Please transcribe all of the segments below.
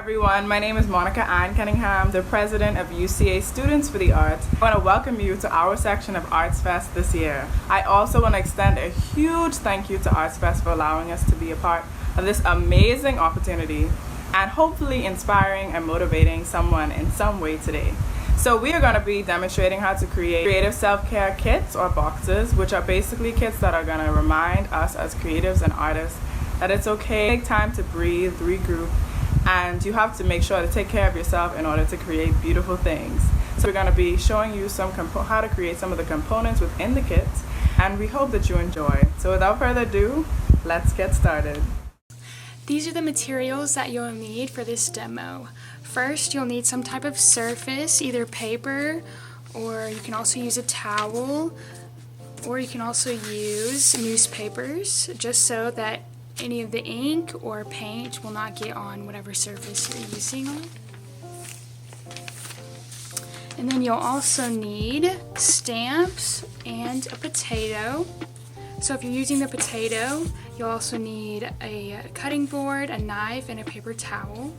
everyone, my name is Monica Ann Cunningham, the president of UCA Students for the Arts. I want to welcome you to our section of ArtsFest this year. I also want to extend a huge thank you to ArtsFest for allowing us to be a part of this amazing opportunity and hopefully inspiring and motivating someone in some way today. So we are going to be demonstrating how to create creative self-care kits or boxes, which are basically kits that are going to remind us as creatives and artists that it's okay to take time to breathe, regroup, and you have to make sure to take care of yourself in order to create beautiful things. So we're going to be showing you how to create some of the components within the kits, and we hope that you enjoy. So without further ado, let's get started. These are the materials that you'll need for this demo. First, you'll need some type of surface, either paper, or you can also use a towel, or you can also use newspapers, just so that any of the ink or paint will not get on whatever surface you're using on. And then you'll also need stamps and a potato. So if you're using the potato, you'll also need a cutting board, a knife, and a paper towel.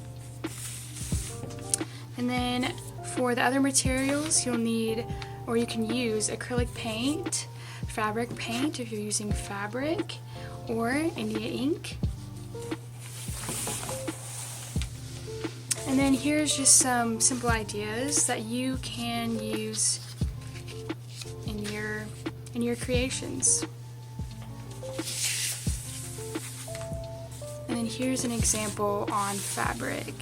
And then for the other materials, you'll need, or you can use, acrylic paint, fabric paint if you're using fabric, or India ink. And then here's just some simple ideas that you can use in your creations. And then here's an example on fabric.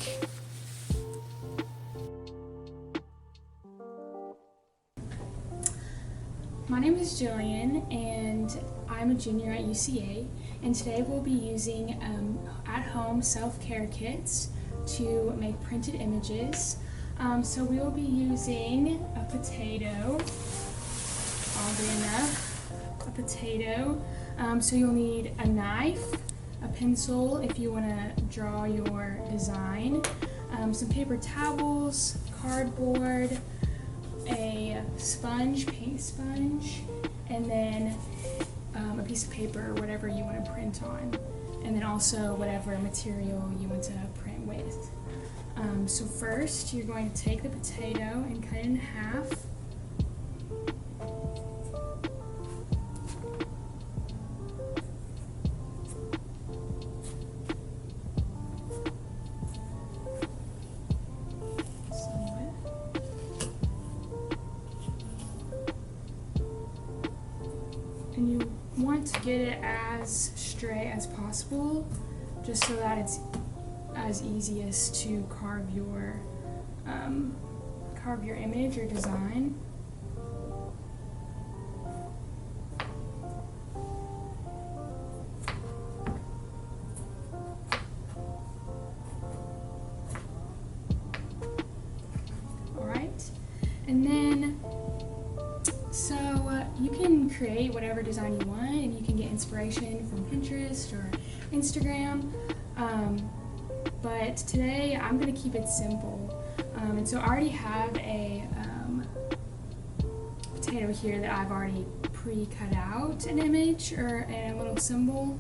My name is Jillian, and I'm a junior at UCA, and today we'll be using at-home self-care kits to make printed images. So we will be using a potato, oddly enough, a potato. So you'll need a knife, a pencil if you want to draw your design, some paper towels, cardboard, a sponge, paint sponge, and then a piece of paper, whatever you want to print on, and then also whatever material you want to print with. So first, you're going to take the potato and cut it in half. And you want to get it as straight as possible, just so that it's as easiest to carve your image or design. All right, and then you can create whatever design you want, and you can get inspiration from Pinterest or Instagram, but today I'm going to keep it simple. And so I already have a potato here that I've already pre-cut out an image or a little symbol,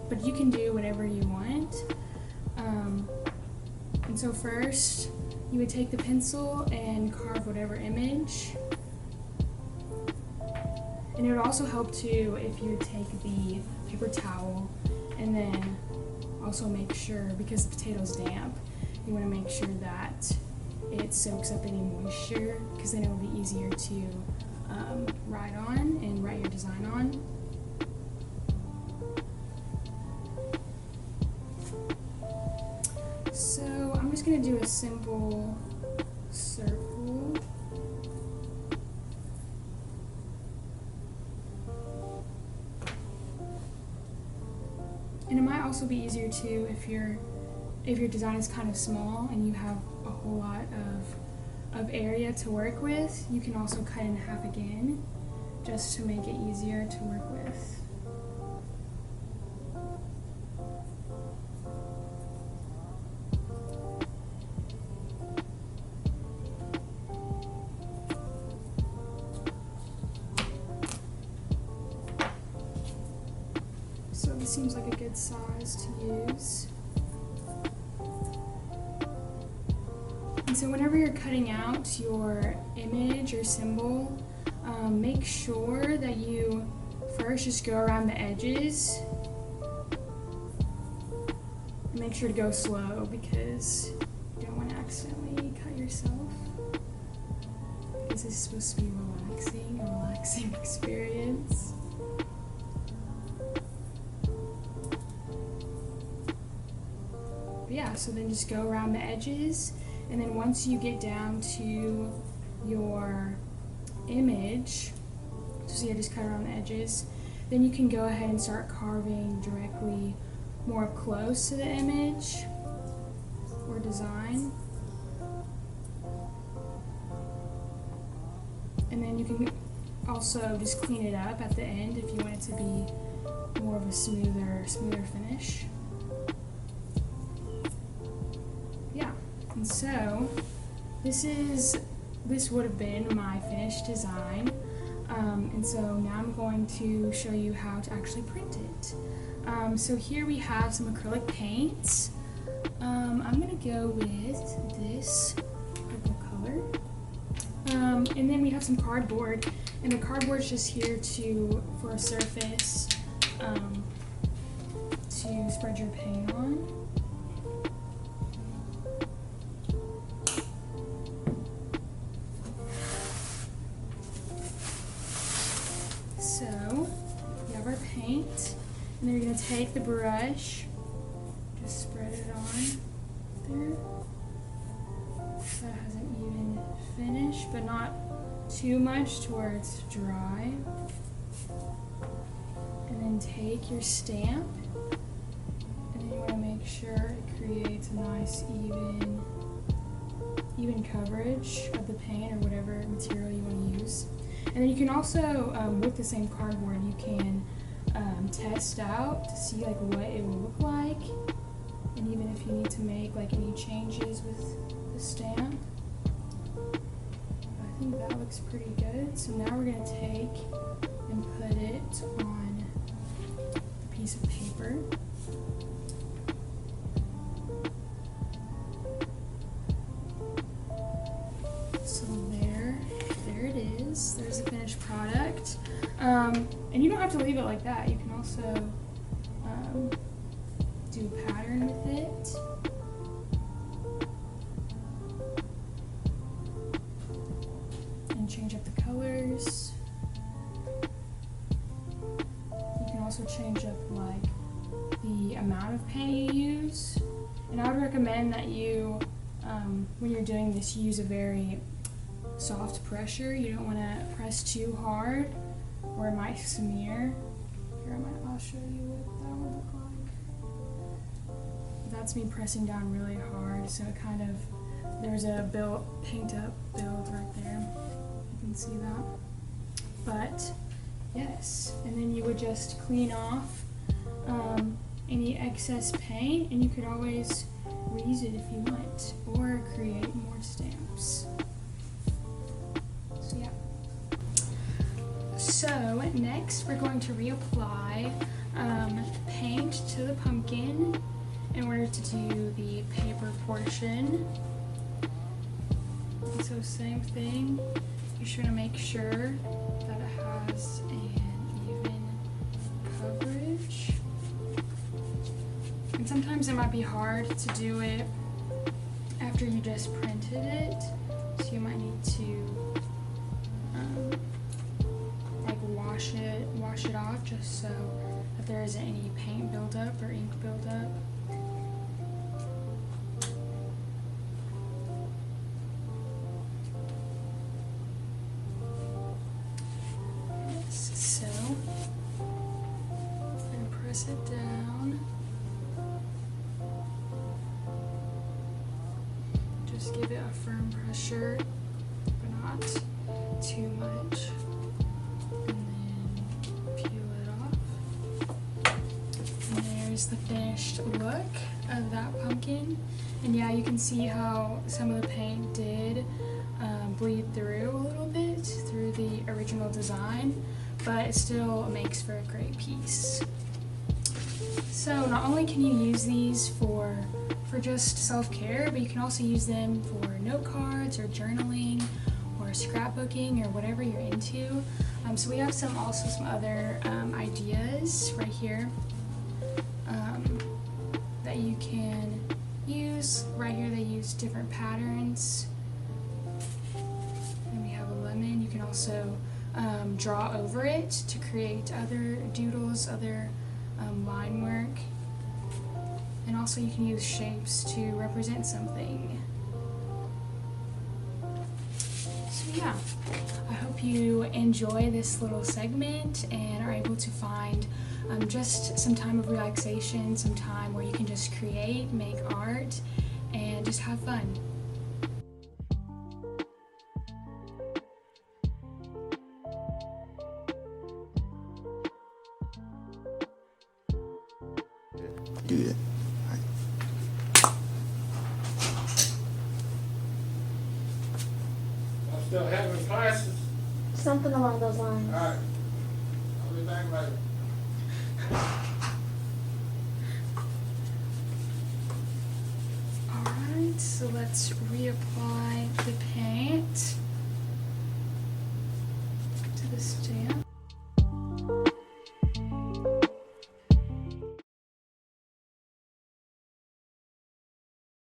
but you can do whatever you want. And so first you would take the pencil and carve whatever image. And it would also help too if you take the paper towel and then also make sure, because the potato's damp, you want to make sure that it soaks up any moisture, because then it will be easier to write on and write your design on. So I'm just going to do a simple circle. And it might also be easier too if your design is kind of small and you have a whole lot of area to work with. You can also cut in half again, just to make it easier to work with. So this seems like a good size to use. And so whenever you're cutting out your image or symbol, make sure that you first just go around the edges. And make sure to go slow because you don't want to accidentally cut yourself. Because this is supposed to be a relaxing experience. But yeah, so then just go around the edges, and then once you get down to your image, so yeah, just cut around the edges, then you can go ahead and start carving directly more close to the image or design. And then you can also just clean it up at the end if you want it to be more of a smoother finish. Yeah, and so this would have been my finished design. And so now I'm going to show you how to actually print it. So here we have some acrylic paints. I'm going to go with this purple color. And then we have some cardboard, and the cardboard's just here for a surface to spread your paint on. So we have our paint, and then you're going to take the brush, just spread it on there. So it has an even finish, but not too much to where it's dry. And then take your stamp, and then you want to make sure it creates a nice even coverage of the paint or whatever material you want to use. And then you can also, with the same cardboard, you can test out to see like what it will look like, and even if you need to make like any changes with the stamp. I think that looks pretty good. So now we're going to take and put it on a piece of paper. So there it is. There's the finished product. And you don't have to leave it like that. You can also do a pattern with it. And change up the colors. You can also change up like the amount of paint you use. And I would recommend that you, when you're doing this, use a very soft pressure. You don't want to press too hard or it might smear. Here, I'll show you what that would look like. That's me pressing down really hard, so it kind of, there's a paint up build right there. You can see that. But yes, and then you would just clean off any excess paint, and you could always reuse it if you want, or create more stamps. So yeah. So next we're going to reapply paint to the pumpkin in order to do the paper portion. And so same thing, you should make sure that it has an even coverage. And sometimes it might be hard to do it after you just printed it, so you might need to like wash it off just so that there isn't any paint buildup or ink buildup. So I'm going to press it down. Just give it a firm pressure, but not too much. And then peel it off. And there's the finished look of that pumpkin. And yeah, you can see how some of the paint did bleed through a little bit through the original design, but it still makes for a great piece. So not only can you use these for for just self-care, but you can also use them for note cards or journaling or scrapbooking or whatever you're into. So we have some other ideas right here that you can use. Right here they use different patterns. And we have a lemon. You can also draw over it to create other doodles, other line work. And also you can use shapes to represent something. So yeah, I hope you enjoy this little segment and are able to find just some time of relaxation, some time where you can just create, make art, and just have fun. Good. I'm still having classes. Something along those lines. All right. I'll be back later. Alright, so let's reapply the paint to the stamp.